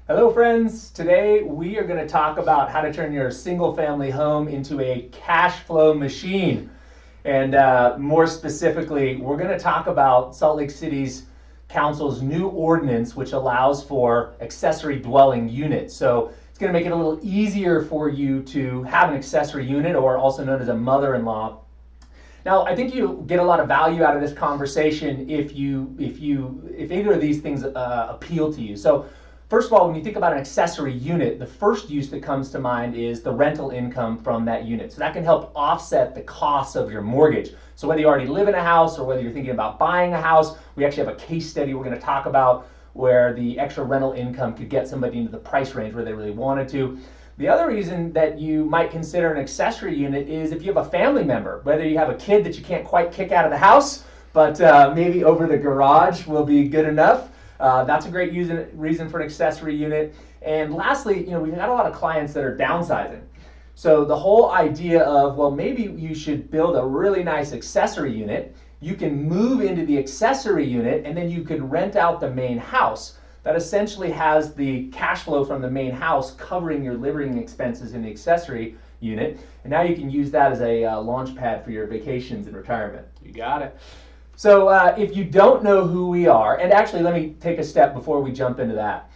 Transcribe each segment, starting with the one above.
Hello friends, today we are going to talk about how to turn your single family home into a cash flow machine. And more specifically, we're going to talk about Salt Lake City's council's new ordinance, which allows for accessory dwelling units. So it's going to make it a little easier for you to have an accessory unit, or also known as a mother-in-law. Now, I think you'll get a lot of value out of this conversation if either of these things appeal to you. So first of all, when you think about an accessory unit, the first use that comes to mind is the rental income from that unit. So that can help offset the costs of your mortgage. So whether you already live in a house or whether you're thinking about buying a house, we actually have a case study we're going to talk about where the extra rental income could get somebody into the price range where they really wanted to. The other reason that you might consider an accessory unit is if you have a family member, whether you have a kid that you can't quite kick out of the house, but maybe over the garage will be good enough. That's a great reason for an accessory unit. And lastly, we've got a lot of clients that are downsizing. So the whole idea of, well, maybe you should build a really nice accessory unit. You can move into the accessory unit and then you could rent out the main house. That essentially has the cash flow from the main house covering your living expenses in the accessory unit. And now you can use that as a launch pad for your vacations and retirement. You got it. So if you don't know who we are, and actually let me take a step before we jump into that.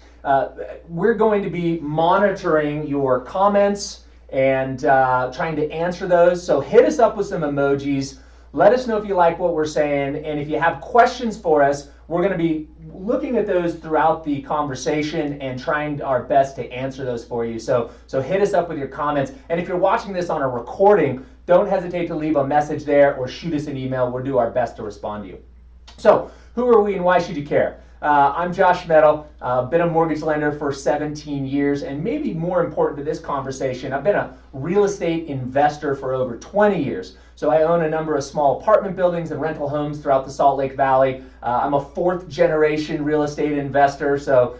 We're going to be monitoring your comments and trying to answer those. So hit us up with some emojis. Let us know if you like what we're saying. And if you have questions for us, we're going to be looking at those throughout the conversation and trying our best to answer those for you. So hit us up with your comments. And if you're watching this on a recording, don't hesitate to leave a message there or shoot us an email. We'll do our best to respond to you. So who are we and why should you care? I'm Josh Metal, been a mortgage lender for 17 years, and maybe more important to this conversation, I've been a real estate investor for over 20 years. So I own a number of small apartment buildings and rental homes throughout the Salt Lake Valley. I'm a fourth generation real estate investor, so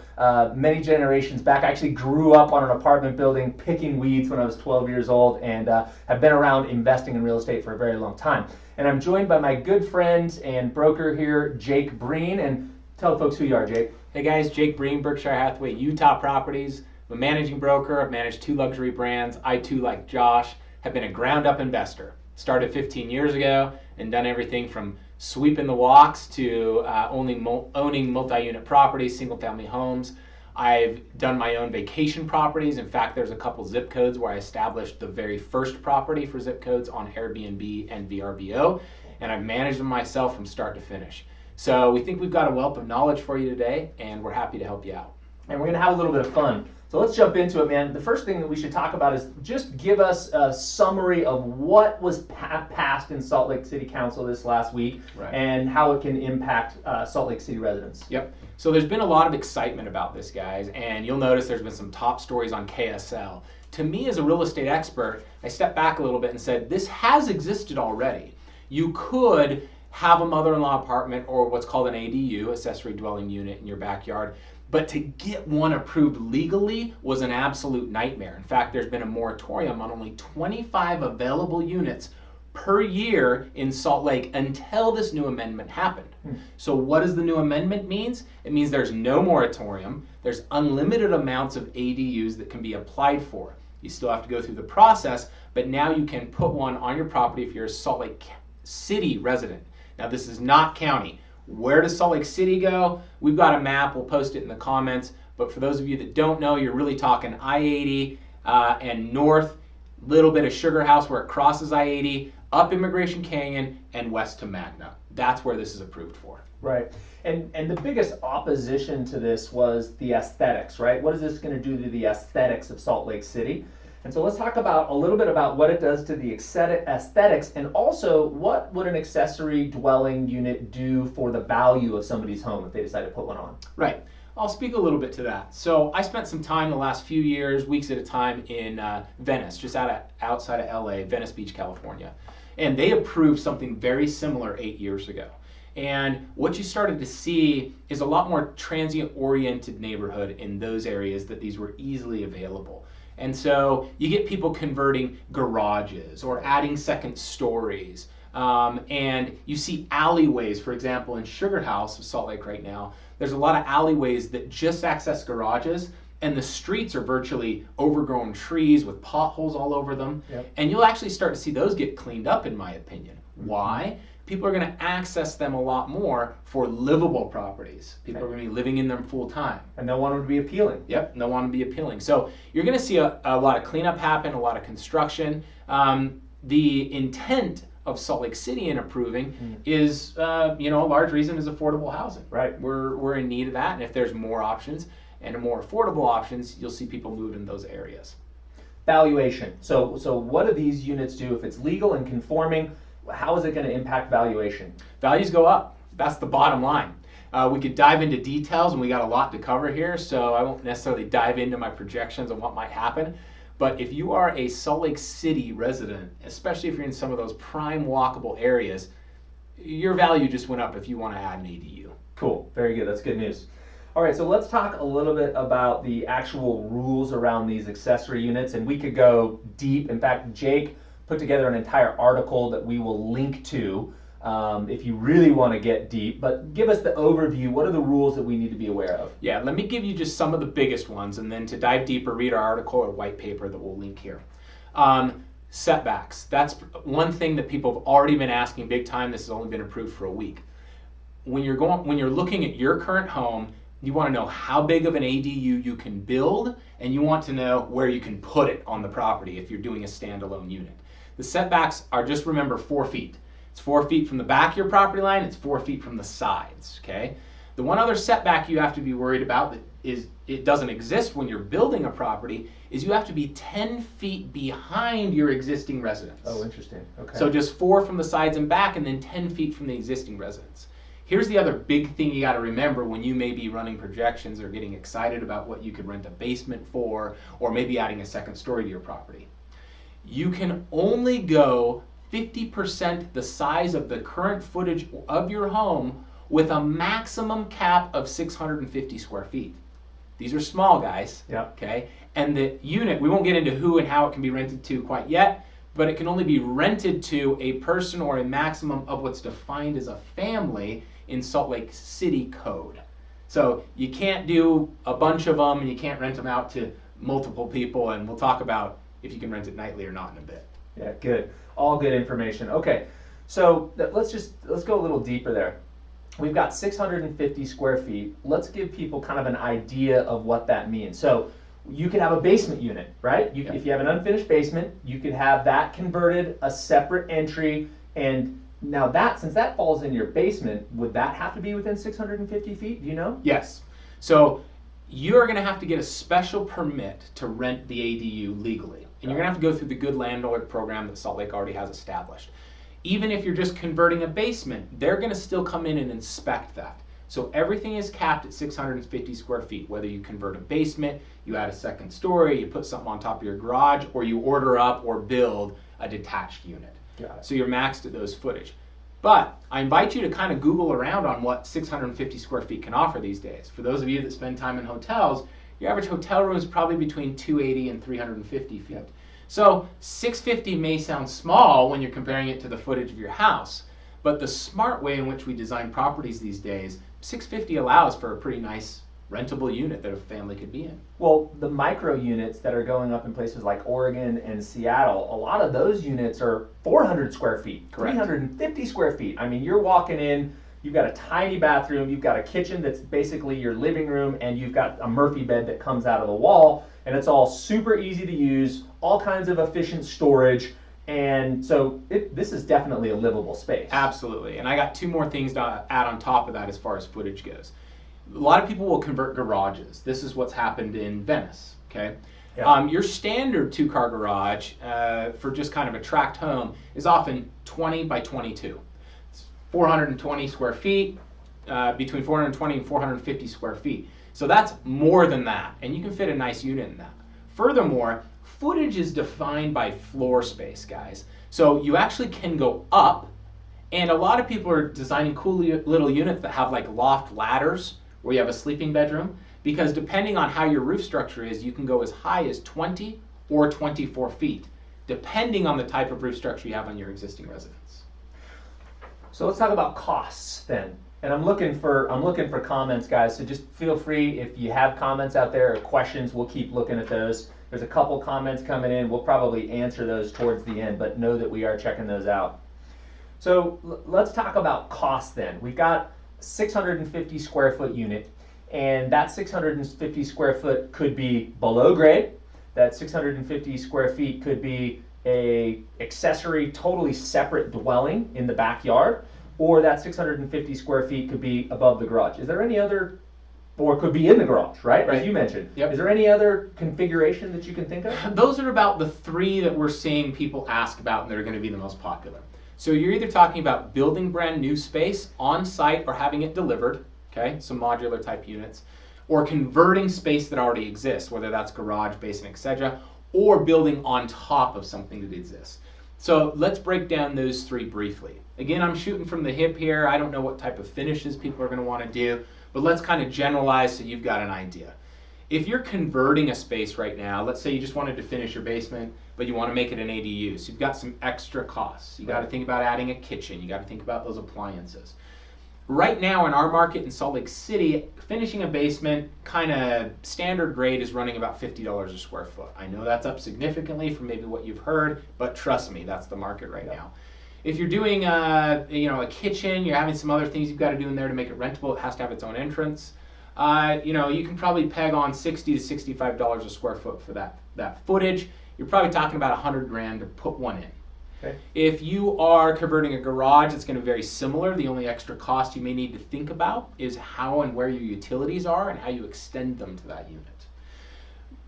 many generations back. I actually grew up on an apartment building picking weeds when I was 12 years old and have been around investing in real estate for a very long time. And I'm joined by my good friend and broker here, Jake Breen. And tell folks who you are, Jake. Hey guys, Jake Breen, Berkshire Hathaway, Utah Properties. I'm a managing broker. I've managed 2 luxury brands. I too, like Josh, have been a ground-up investor. Started 15 years ago and done everything from sweeping the walks to owning multi-unit properties, single-family homes. I've done my own vacation properties. In fact, there's a couple zip codes where I established the very first property for zip codes on Airbnb and VRBO, and I've managed them myself from start to finish. So we think we've got a wealth of knowledge for you today, and we're happy to help you out. And we're going to have a little bit of fun. So let's jump into it, man. The first thing that we should talk about is just give us a summary of what was passed in Salt Lake City Council this last week, right, and how it can impact Salt Lake City residents. Yep. So there's been a lot of excitement about this, guys, and you'll notice there's been some top stories on KSL. To me, as a real estate expert, I stepped back a little bit and said, this has existed already. You could have a mother-in-law apartment or what's called an ADU, accessory dwelling unit, in your backyard. But to get one approved legally was an absolute nightmare. In fact, there's been a moratorium on only 25 available units per year in Salt Lake until this new amendment happened. So what does the new amendment means? It means there's no moratorium. There's unlimited amounts of ADUs that can be applied for. You still have to go through the process, but now you can put one on your property if you're a Salt Lake City resident. Now, this is not county. Where does Salt Lake City go? We've got a map. We'll post it in the comments. But for those of you that don't know, you're really talking I-80 and north, little bit of Sugar House where it crosses I-80, up Immigration Canyon, and west to Magna. That's where this is approved for. Right. And the biggest opposition to this was the aesthetics, right? What is this going to do to the aesthetics of Salt Lake City? And so let's talk about a little bit about what it does to the aesthetics, and also what would an accessory dwelling unit do for the value of somebody's home if they decide to put one on. Right. I'll speak a little bit to that. So I spent some time the last few years, weeks at a time, in Venice, just outside of LA, Venice Beach, California. And they approved something very similar 8 years ago. And what you started to see is a lot more transient-oriented neighborhood in those areas that these were easily available. And so you get people converting garages or adding second stories. And you see alleyways, for example, in Sugar House of Salt Lake right now, there's a lot of alleyways that just access garages, and the streets are virtually overgrown trees with potholes all over them. Yep. And you'll actually start to see those get cleaned up, in my opinion. Why? People are going to access them a lot more for livable properties. People are going to be living in them full time. And they'll want them to be appealing. Yep, they'll want to be appealing. So you're going to see a lot of cleanup happen, a lot of construction. The intent of Salt Lake City in approving is, a large reason is affordable housing. Right. We're in need of that, and if there's more options and more affordable options, you'll see people move in those areas. Valuation. So what do these units do if it's legal and conforming? How is it going to impact valuation? Values go up. That's the bottom line. We could dive into details, and we got a lot to cover here, so I won't necessarily dive into my projections on what might happen. But if you are a Salt Lake City resident, especially if you're in some of those prime walkable areas, your value just went up if you want to add an ADU. Cool. Very good. That's good news. All right, so let's talk a little bit about the actual rules around these accessory units, and we could go deep. In fact, Jake put together an entire article that we will link to if you really want to get deep. But give us the overview. What are the rules that we need to be aware of? Yeah, let me give you just some of the biggest ones, and then to dive deeper, read our article or white paper that we'll link here. Setbacks. That's one thing that people have already been asking big time. This has only been approved for a week. When you're looking at your current home, you want to know how big of an ADU you can build, and you want to know where you can put it on the property if you're doing a standalone unit. The setbacks are, just remember, 4 feet. It's 4 feet from the back of your property line, it's 4 feet from the sides, okay? The one other setback you have to be worried about that is it doesn't exist when you're building a property is you have to be 10 feet behind your existing residence. Oh, interesting. Okay. So just 4 from the sides and back, and then 10 feet from the existing residence. Here's the other big thing you got to remember when you may be running projections or getting excited about what you could rent a basement for, or maybe adding a second story to your property. You can only go 50% the size of the current footage of your home with a maximum cap of 650 square feet. These are small, guys. Yeah. Okay. And the unit, we won't get into who and how it can be rented to quite yet, but it can only be rented to a person or a maximum of what's defined as a family in Salt Lake City code. So you can't do a bunch of them, and you can't rent them out to multiple people, and we'll talk about if you can rent it nightly or not in a bit. Yeah, good. All good information. Okay, so let's go a little deeper there. We've got 650 square feet. Let's give people kind of an idea of what that means. So you could have a basement unit, right? If you have an unfinished basement, you could have that converted, a separate entry, and now since that falls in your basement, would that have to be within 650 feet? Do you know? Yes. So you're going to have to get a special permit to rent the ADU legally. And you're going to have to go through the Good Landlord program that Salt Lake already has established. Even if you're just converting a basement, they're going to still come in and inspect that. So everything is capped at 650 square feet, whether you convert a basement, you add a second story, you put something on top of your garage, or you order up or build a detached unit. So you're maxed at those footage. But I invite you to kind of Google around on what 650 square feet can offer these days. For those of you that spend time in hotels, your average hotel room is probably between 280 and 350 feet. So 650 may sound small when you're comparing it to the footage of your house, but the smart way in which we design properties these days, 650 allows for a pretty nice rentable unit that a family could be in. Well, the micro units that are going up in places like Oregon and Seattle, a lot of those units are 400 square feet, Correct. 350 square feet. I mean, you're walking in, you've got a tiny bathroom, you've got a kitchen that's basically your living room, and you've got a Murphy bed that comes out of the wall, and it's all super easy to use, all kinds of efficient storage, and so this is definitely a livable space. Absolutely. And I got 2 more things to add on top of that as far as footage goes. A lot of people will convert garages. This is what's happened in Venice, okay? Yeah. Your standard 2-car garage for just kind of a tract home is often 20 by 22. It's 420 square feet, between 420 and 450 square feet. So that's more than that, and you can fit a nice unit in that. Furthermore, footage is defined by floor space, guys. So you actually can go up, and a lot of people are designing cool little units that have like loft ladders where you have a sleeping bedroom, because depending on how your roof structure is, you can go as high as 20 or 24 feet, depending on the type of roof structure you have on your existing residence. So let's talk about costs then. And I'm looking for comments, guys. So just feel free, if you have comments out there or questions, we'll keep looking at those. There's a couple comments coming in. We'll probably answer those towards the end, but know that we are checking those out. So let's talk about cost then. We've got 650 square foot unit, and that 650 square foot could be below grade. That 650 square feet could be a accessory, totally separate dwelling in the backyard, or that 650 square feet could be above the garage. Is there any other, or it could be in the garage, right? As you mentioned. Yep. Is there any other configuration that you can think of? Those are about the three that we're seeing people ask about and that are going to be the most popular. So you're either talking about building brand new space on site or having it delivered, okay, some modular type units, or converting space that already exists, whether that's garage, basement, etc., or building on top of something that exists. So let's break down those three briefly. Again, I'm shooting from the hip here. I don't know what type of finishes people are going to want to do, but let's kind of generalize so you've got an idea. If you're converting a space right now, let's say you just wanted to finish your basement, but you want to make it an ADU, so you've got some extra costs. You got to think about adding a kitchen. You got to think about those appliances. Right now in our market in Salt Lake City, finishing a basement, kind of standard grade, is running about $50 a square foot. I know that's up significantly from maybe what you've heard, but trust me, that's the market right now. If you're doing a kitchen, you're having some other things you've got to do in there to make it rentable. It has to have its own entrance. You can probably peg on $60 to $65 a square foot for that footage. You're probably talking about $100,000 to put one in. Okay. If you are converting a garage, it's going to be very similar. The only extra cost you may need to think about is how and where your utilities are and how you extend them to that unit.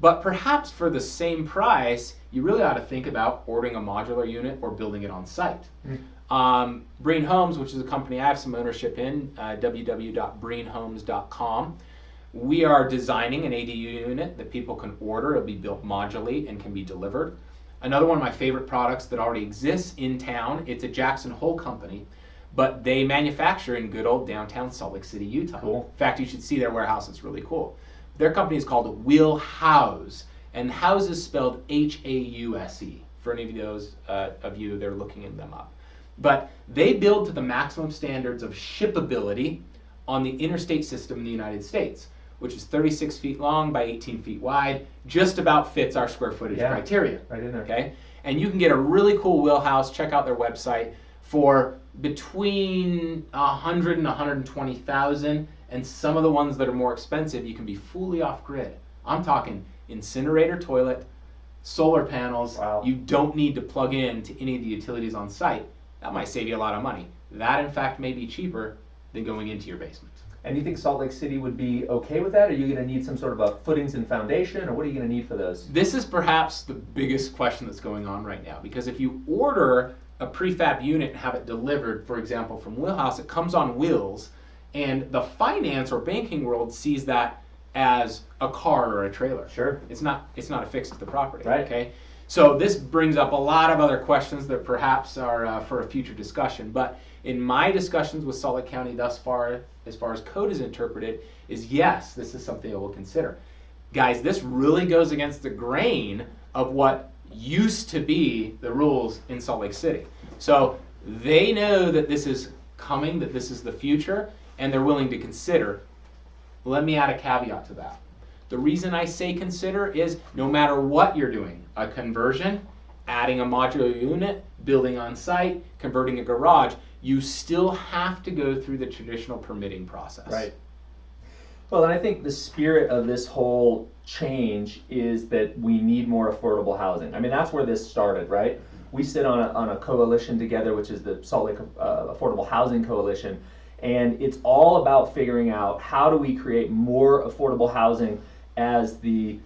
But perhaps for the same price, you really ought to think about ordering a modular unit or building it on site. Breen Homes, which is a company I have some ownership in, www.breenhomes.com. We are designing an ADU unit that people can order. It'll be built modularly and can be delivered. Another one of my favorite products that already exists in town, it's a Jackson Hole company, but they manufacture in good old downtown Salt Lake City, Utah. Cool. In fact, you should see their warehouse. It's really cool. Their company is called Will House, and House is spelled H-A-U-S-E, for any of those of you that are looking them up. But they build to the maximum standards of shippability on the interstate system in the United States, which is 36 feet long by 18 feet wide, just about fits our square footage criteria. Right in there. Okay? And you can get a really cool wheelhouse. Check out their website for between $100,000 and $120,000, and some of the ones that are more expensive, you can be fully off grid. I'm talking incinerator toilet, solar panels. Wow. You don't need to plug in to any of the utilities on site. That might save you a lot of money. That, in fact, may be cheaper than going into your basement. And you think Salt Lake City would be okay with that? Are you going to need some sort of a footings and foundation, or what are you going to need for those? This is perhaps the biggest question that's going on right now, because if you order a prefab unit and have it delivered, for example, from Wheelhouse, it comes on wheels, and the finance or banking world sees that as a car or a trailer. Sure. It's not affixed to the property. Right. Okay. So this brings up a lot of other questions that perhaps are for a future discussion. But in my discussions with Salt Lake County thus far, as far as code is interpreted, is yes, this is something that we'll consider. Guys, this really goes against the grain of what used to be the rules in Salt Lake City. So they know that this is coming, that this is the future, and they're willing to consider. Let me add a caveat to that. The reason I say consider is no matter what you're doing, a conversion, adding a modular unit, building on site, converting a garage, you still have to go through the traditional permitting process. Right. Well, and I think the spirit of this whole change is that we need more affordable housing. I mean, that's where this started, right? We sit on a coalition together, which is the Salt Lake Affordable Housing Coalition, and it's all about figuring out how do we create more affordable housing as the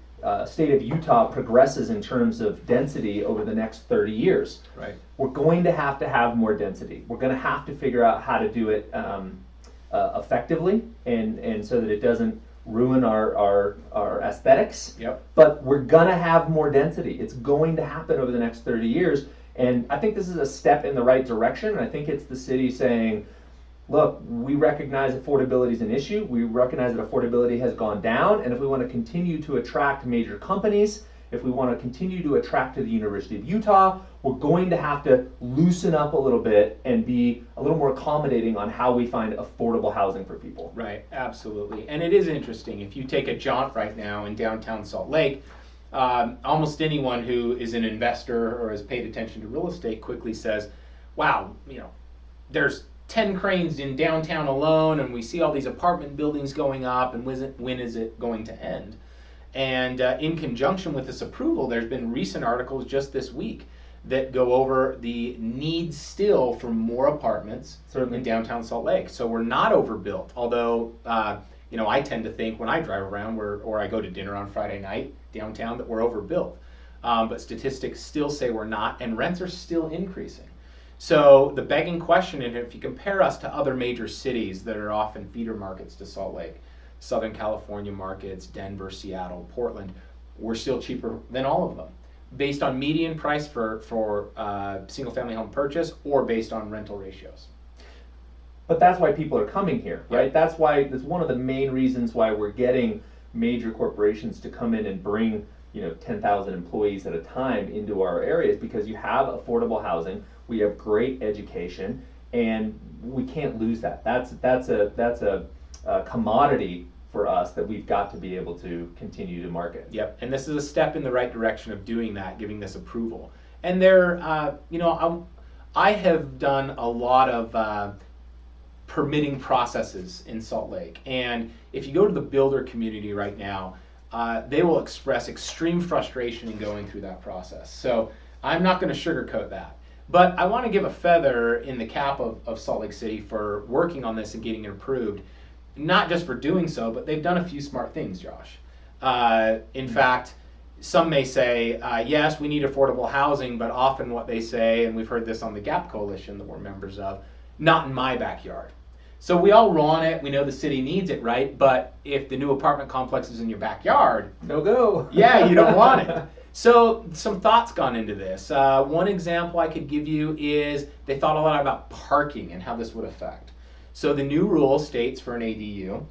state of Utah progresses in terms of density over the next 30 years. Right. We're going to have more density. We're going to have to figure out how to do it effectively and so that it doesn't ruin our aesthetics. Yep. But we're going to have more density. It's going to happen over the next 30 years. And I think this is a step in the right direction. And I think it's the city saying, look, we recognize affordability is an issue. We recognize that affordability has gone down. And if we want to continue to attract major companies if we want to continue to attract to the University of Utah, we're going to have to loosen up a little bit and be a little more accommodating on how we find affordable housing for people. Right, absolutely. And it is interesting. If you take a jaunt right now in downtown Salt Lake, almost anyone who is an investor or has paid attention to real estate quickly says, wow, there's 10 cranes in downtown alone, and we see all these apartment buildings going up, and when is it going to end? And in conjunction with this approval, there's been recent articles just this week that go over the need still for more apartments in downtown Salt Lake. So we're not overbuilt, although I tend to think when I drive around or I go to dinner on Friday night downtown that we're overbuilt. But statistics still say we're not, and rents are still increasing. So the begging question, and if you compare us to other major cities that are often feeder markets to Salt Lake, Southern California markets, Denver, Seattle, Portland, we're still cheaper than all of them, based on median price for single-family home purchase or based on rental ratios. But that's why people are coming here, right? That's one of the main reasons why we're getting major corporations to come in and bring 10,000 employees at a time into our areas, because you have affordable housing, we have great education, and we can't lose that. That's a commodity for us that we've got to be able to continue to market. Yep, and this is a step in the right direction of doing that, giving this approval. And there, I have done a lot of permitting processes in Salt Lake, and if you go to the builder community right now, they will express extreme frustration in going through that process. So I'm not going to sugarcoat that. But I want to give a feather in the cap of Salt Lake City for working on this and getting it approved. Not just for doing so, but they've done a few smart things, Josh. In fact, some may say, yes, we need affordable housing, but often what they say, and we've heard this on the GAP Coalition that we're members of, not in my backyard. So we all want it, we know the city needs it, right? But if the new apartment complex is in your backyard, no go. Yeah, you don't want it. So some thoughts gone into this. One example I could give you is they thought a lot about parking and how this would affect. So the new rule states for an ADU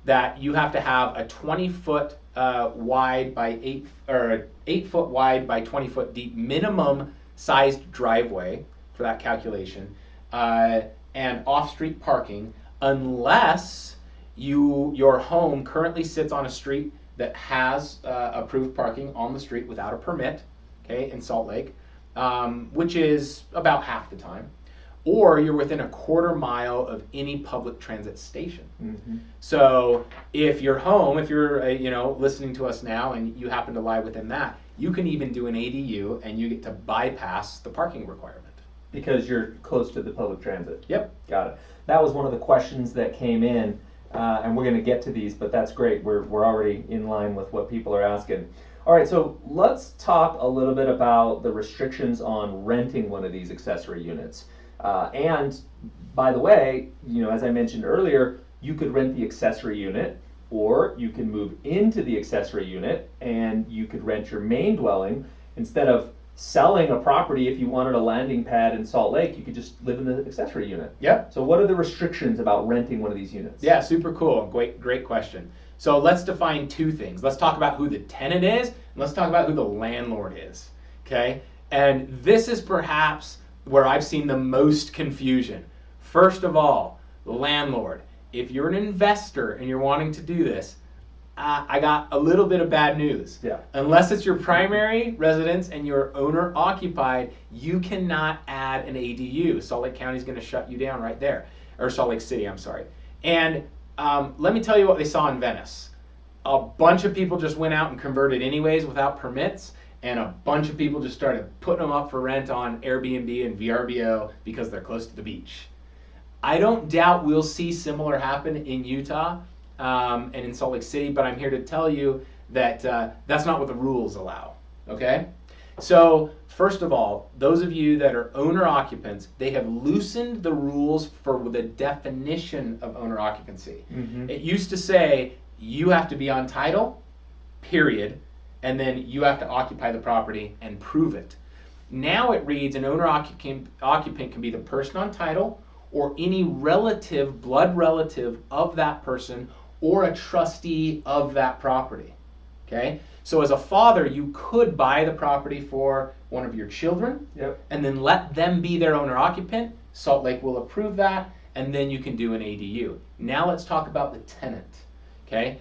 that you have to have a 20-foot wide by 8 foot wide by 20 foot deep minimum sized driveway for that calculation, and off-street parking, unless your home currently sits on a street that has approved parking on the street without a permit, okay, in Salt Lake, which is about half the time, or you're within a quarter mile of any public transit station. Mm-hmm. So if you're home, if you're listening to us now and you happen to lie within that, you can even do an ADU and you get to bypass the parking requirement. Because you're close to the public transit. Yep. Got it. That was one of the questions that came in. And we're going to get to these, but that's great. We're already in line with what people are asking. All right, so let's talk a little bit about the restrictions on renting one of these accessory units. And by the way, as I mentioned earlier, you could rent the accessory unit, or you can move into the accessory unit and you could rent your main dwelling. Instead of selling a property, if you wanted a landing pad in Salt Lake, you could just live in the accessory unit. Yep. So what are the restrictions about renting one of these units? Yeah, super cool. Great question. So let's define two things. Let's talk about who the tenant is, and let's talk about who the landlord is. Okay? And this is perhaps where I've seen the most confusion. First of all, the landlord. If you're an investor and you're wanting to do this, I got a little bit of bad news. Yeah. Unless it's your primary residence and you're owner occupied, you cannot add an ADU. Salt Lake County is going to shut you down right there. Or Salt Lake City, I'm sorry. And let me tell you what they saw in Venice. A bunch of people just went out and converted anyways without permits, and a bunch of people just started putting them up for rent on Airbnb and VRBO because they're close to the beach. I don't doubt we'll see similar happen in Utah. And in Salt Lake City, but I'm here to tell you that that's not what the rules allow, okay? So, first of all, those of you that are owner occupants, they have loosened the rules for the definition of owner occupancy. Mm-hmm. It used to say you have to be on title, period, and then you have to occupy the property and prove it. Now it reads an owner occupant can be the person on title or any relative, blood relative of that person, or a trustee of that property. Okay? So as a father, you could buy the property for one of your children, Yep. and then let them be their owner occupant. Salt Lake will approve that, and then you can do an ADU. Now let's talk about the tenant. Okay?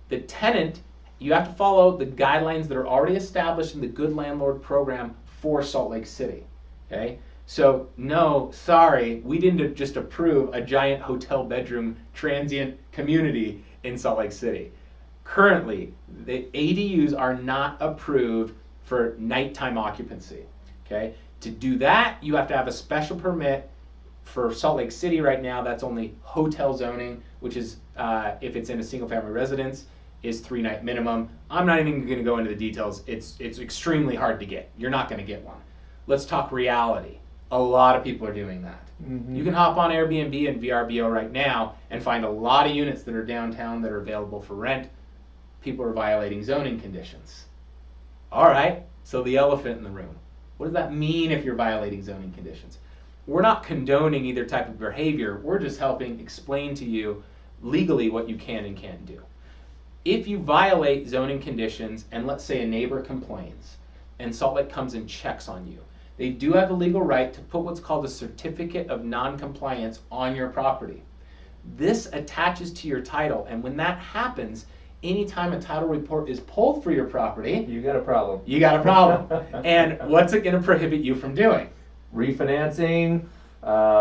The tenant, you have to follow the guidelines that are already established in the Good Landlord program for Salt Lake City. Okay? So no, sorry, we didn't just approve a giant hotel bedroom transient community in Salt Lake City. Currently, the ADUs are not approved for nighttime occupancy. Okay? To do that, you have to have a special permit. For Salt Lake City right now, that's only hotel zoning, which is, if it's in a single family residence, is 3-night minimum. I'm not even going to go into the details. It's extremely hard to get. You're not going to get one. Let's talk reality. A lot of people are doing that. Mm-hmm. You can hop on Airbnb and VRBO right now and find a lot of units that are downtown that are available for rent. People are violating zoning conditions. All right, so the elephant in the room. What does that mean if you're violating zoning conditions? We're not condoning either type of behavior. We're just helping explain to you legally what you can and can't do. If you violate zoning conditions, and let's say a neighbor complains, and Salt Lake comes and checks on you, they do have the legal right to put what's called a certificate of non-compliance on your property. This attaches to your title, and when that happens, anytime a title report is pulled for your property, you got a problem. You got a problem. And what's it going to prohibit you from doing? Refinancing,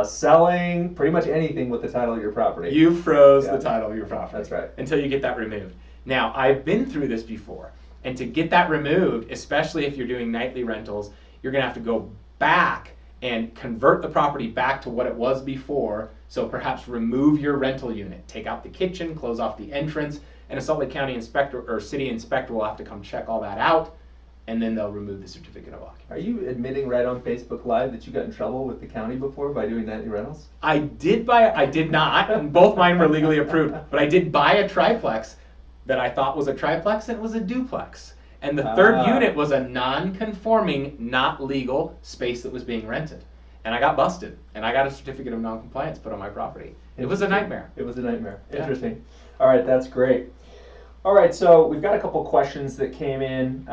selling, pretty much anything with the title of your property. You froze the title of your property. That's right. Until you get that removed. Now, I've been through this before, and to get that removed, especially if you're doing nightly rentals, you're going to have to go back and convert the property back to what it was before. So perhaps remove your rental unit, take out the kitchen, close off the entrance, and a Salt Lake County inspector or city inspector will have to come check all that out, and then they'll remove the certificate of occupancy. Are you admitting right on Facebook Live that you got in trouble with the county before by doing nightly rentals? I did not, and both mine were legally approved, but I did buy a triplex that I thought was a triplex, and it was a duplex. And the third unit was a non-conforming, not legal space that was being rented. And I got busted, and I got a certificate of non-compliance put on my property. It was a nightmare. It was a nightmare. Yeah. Interesting. All right, that's great. All right, so we've got a couple questions that came in.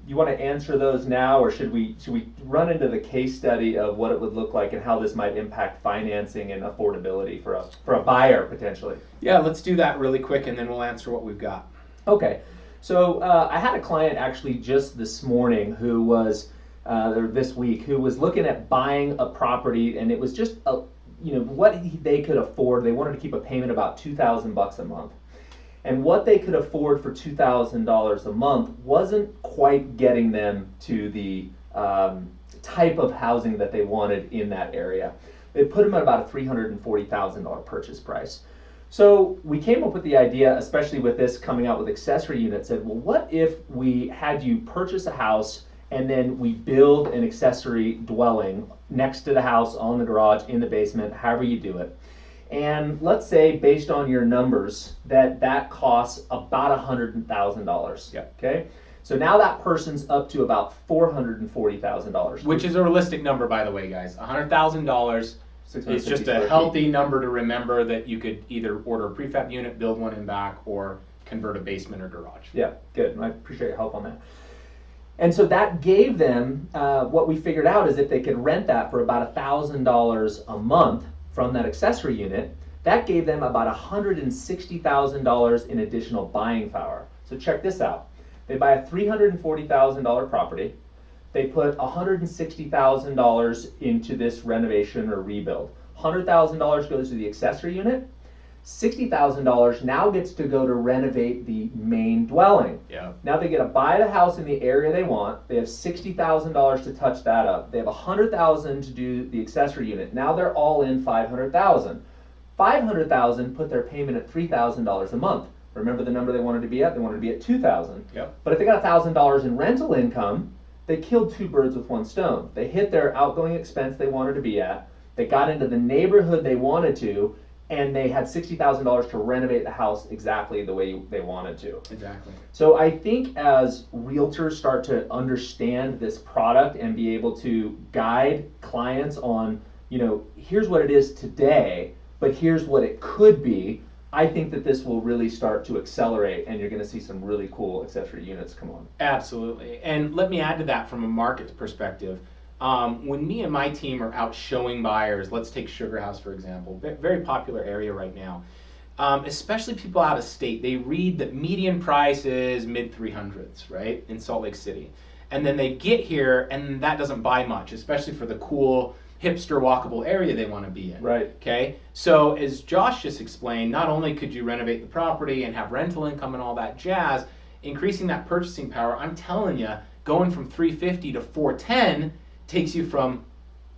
You want to answer those now, or should we run into the case study of what it would look like and how this might impact financing and affordability for a buyer potentially? Yeah, let's do that really quick, and then we'll answer what we've got. Okay. So I had a client actually just this morning who was, or this week, who was looking at buying a property, and it was just what they could afford. They wanted to keep a payment about $2,000 a month. And what they could afford for $2,000 a month wasn't quite getting them to the type of housing that they wanted in that area. It put them at about a $340,000 purchase price. So we came up with the idea, especially with this coming out with accessory units, said, well, what if we had you purchase a house and then we build an accessory dwelling next to the house, on the garage, in the basement, however you do it. And let's say, based on your numbers, that costs about $100,000. Yep. Okay. So now that person's up to about $440,000. Which is a realistic number, by the way, guys. $100,000 is just a healthy number to remember that you could either order a prefab unit, build one in back, or convert a basement or garage. Yeah, good. I appreciate your help on that. And so that gave them, what we figured out is if they could rent that for about $1,000 a month from that accessory unit, that gave them about $160,000 in additional buying power. So check this out. They buy a $340,000 property. They put $160,000 into this renovation or rebuild. $100,000 goes to the accessory unit. $60,000 now gets to go to renovate the main dwelling. Yeah. Now they get to buy the house in the area they want. They have $60,000 to touch that up. They have $100,000 to do the accessory unit. Now they're all in $500,000. $500,000 put their payment at $3,000 a month. Remember the number they wanted to be at? They wanted to be at $2,000. Yep. But if they got $1,000 in rental income, they killed two birds with one stone. They hit their outgoing expense they wanted to be at. They got into the neighborhood they wanted to, and they had $60,000 to renovate the house exactly the way they wanted to. Exactly. So I think as realtors start to understand this product and be able to guide clients on, here's what it is today, but here's what it could be, I think that this will really start to accelerate, and you're going to see some really cool accessory units come on. Absolutely. And let me add to that from a market perspective. When me and my team are out showing buyers, let's take Sugar House for example, very popular area right now. Especially people out of state, they read that median price is mid 300s, right, in Salt Lake City. And then they get here and that doesn't buy much, especially for the cool hipster walkable area they want to be in. Right. Okay. So as Josh just explained, not only could you renovate the property and have rental income and all that jazz, increasing that purchasing power, I'm telling you, going from 350 to 410 takes you from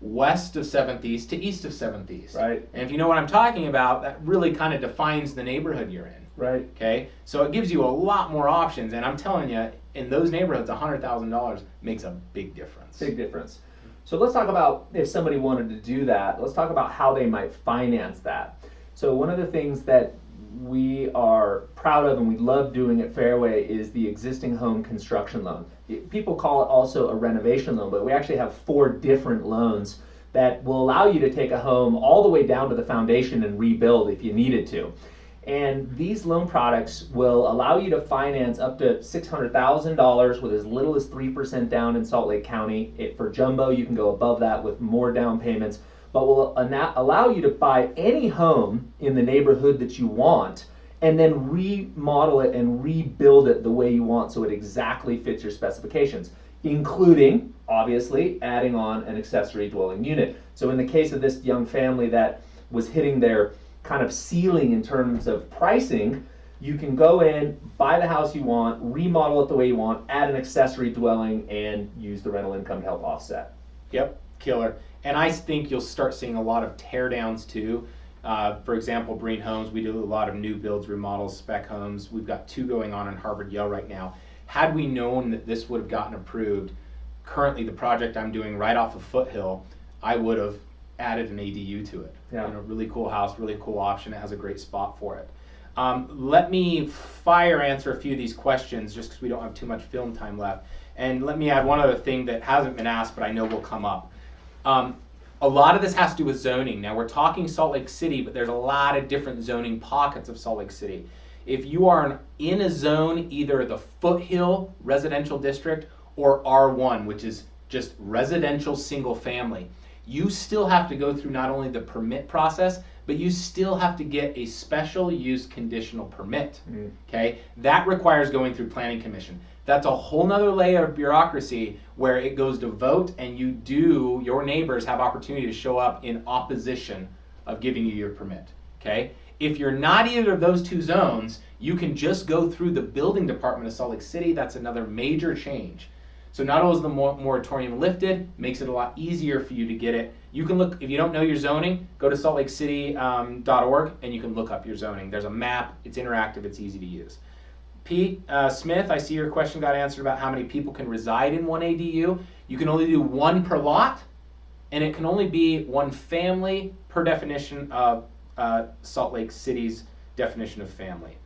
west of 7th East to east of 7th East. Right. And if you know what I'm talking about, that really kind of defines the neighborhood you're in. Right. Okay. So it gives you a lot more options, and I'm telling you, in those neighborhoods, $100,000 makes a big difference. Big difference. So let's talk about if somebody wanted to do that. Let's talk about how they might finance that. So one of the things that we are proud of and we love doing at Fairway is the existing home construction loan. People call it also a renovation loan, but we actually have 4 different loans that will allow you to take a home all the way down to the foundation and rebuild if you needed to. And these loan products will allow you to finance up to $600,000 with as little as 3% down in Salt Lake County. For jumbo, you can go above that with more down payments, but will allow you to buy any home in the neighborhood that you want and then remodel it and rebuild it the way you want so it exactly fits your specifications, including, obviously, adding on an accessory dwelling unit. So in the case of this young family that was hitting their kind of ceiling in terms of pricing, you can go in, buy the house you want, remodel it the way you want, add an accessory dwelling, and use the rental income to help offset. Yep, killer. And I think you'll start seeing a lot of tear downs too. For example, Breen Homes, we do a lot of new builds, remodels, spec homes. We've got 2 going on in Harvard Yale right now. Had we known that this would have gotten approved, currently the project I'm doing right off of Foothill, I would have added an ADU to it. Yeah. You know, really cool house, really cool option. It has a great spot for it. Let me answer a few of these questions just because we don't have too much film time left. And let me add one other thing that hasn't been asked, but I know will come up. A lot of this has to do with zoning. Now we're talking Salt Lake City, but there's a lot of different zoning pockets of Salt Lake City. If you are in a zone, either the Foothill residential district or R1, which is just residential single family, you still have to go through not only the permit process, but you still have to get a special use conditional permit. Okay, that requires going through planning commission. That's a whole nother layer of bureaucracy where it goes to vote, and your neighbors have opportunity to show up in opposition of giving you your permit. Okay, if you're not either of those 2 zones, you can just go through the building department of Salt Lake City. That's another major change. So not only is the moratorium lifted, makes it a lot easier for you to get it. You can look, if you don't know your zoning, go to saltlakecity.org and you can look up your zoning. There's a map, it's interactive, it's easy to use. Pete Smith, I see your question got answered about how many people can reside in one ADU. You can only do 1 per lot, and it can only be 1 family per definition of Salt Lake City's definition of family.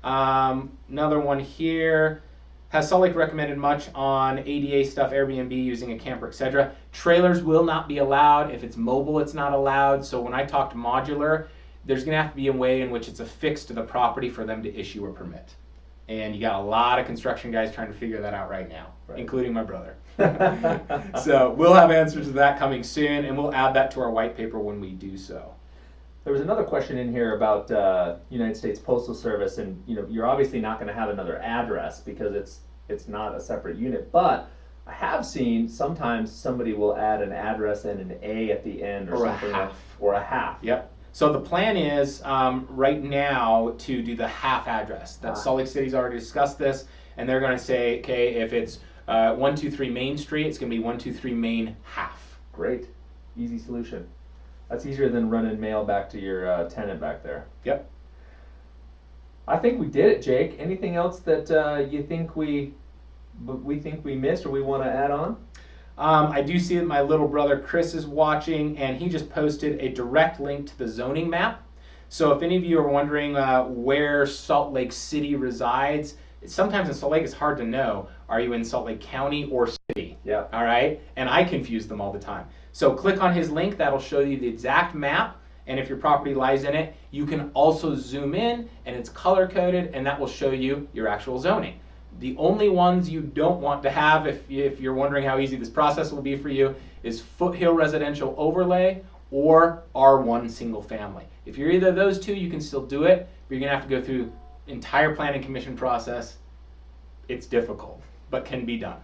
Another one here. Has Salt Lake recommended much on ADA stuff, Airbnb, using a camper, etc.? Trailers will not be allowed. If it's mobile, it's not allowed. So when I talked modular, there's going to have to be a way in which it's affixed to the property for them to issue a permit. And you got a lot of construction guys trying to figure that out right now, including my brother. So we'll have answers to that coming soon, and we'll add that to our white paper when we do so. There was another question in here about United States Postal Service, and you're obviously not going to have another address because it's not a separate unit. But I have seen sometimes somebody will add an address and an A at the end, or something, or a half. Yep. So the plan is right now to do the half address. Salt Lake City's already discussed this, and they're going to say, okay, if it's 123 Main Street, it's going to be 123 Main half. Great, easy solution. That's easier than running mail back to your tenant back there. Yep. I think we did it, Jake. Anything else that you think we missed or we want to add on? I do see that my little brother Chris is watching, and he just posted a direct link to the zoning map. So if any of you are wondering where Salt Lake City resides, sometimes in Salt Lake it's hard to know. Are you in Salt Lake County or city? Yeah. All right. And I confuse them all the time. So click on his link. That'll show you the exact map. And if your property lies in it, you can also zoom in and it's color coded, and that will show you your actual zoning. The only ones you don't want to have, if you're wondering how easy this process will be for you, is Foothill Residential Overlay or R1 Single Family. If you're either of those two, you can still do it, but you're going to have to go through the entire planning commission process. It's difficult, but can be done.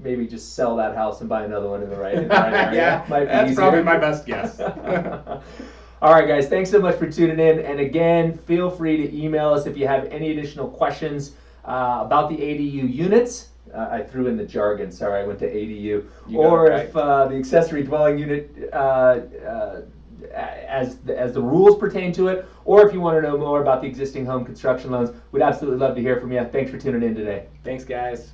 Maybe just sell that house and buy another one in the right area. Yeah, might be that's easier. probably my best guess. All right, guys, thanks so much for tuning in. And again, feel free to email us if you have any additional questions about the ADU units. I threw in the jargon, sorry, I went to ADU. Or if the accessory dwelling unit, as the rules pertain to it, or if you want to know more about the existing home construction loans, we'd absolutely love to hear from you. Thanks for tuning in today. Thanks, guys.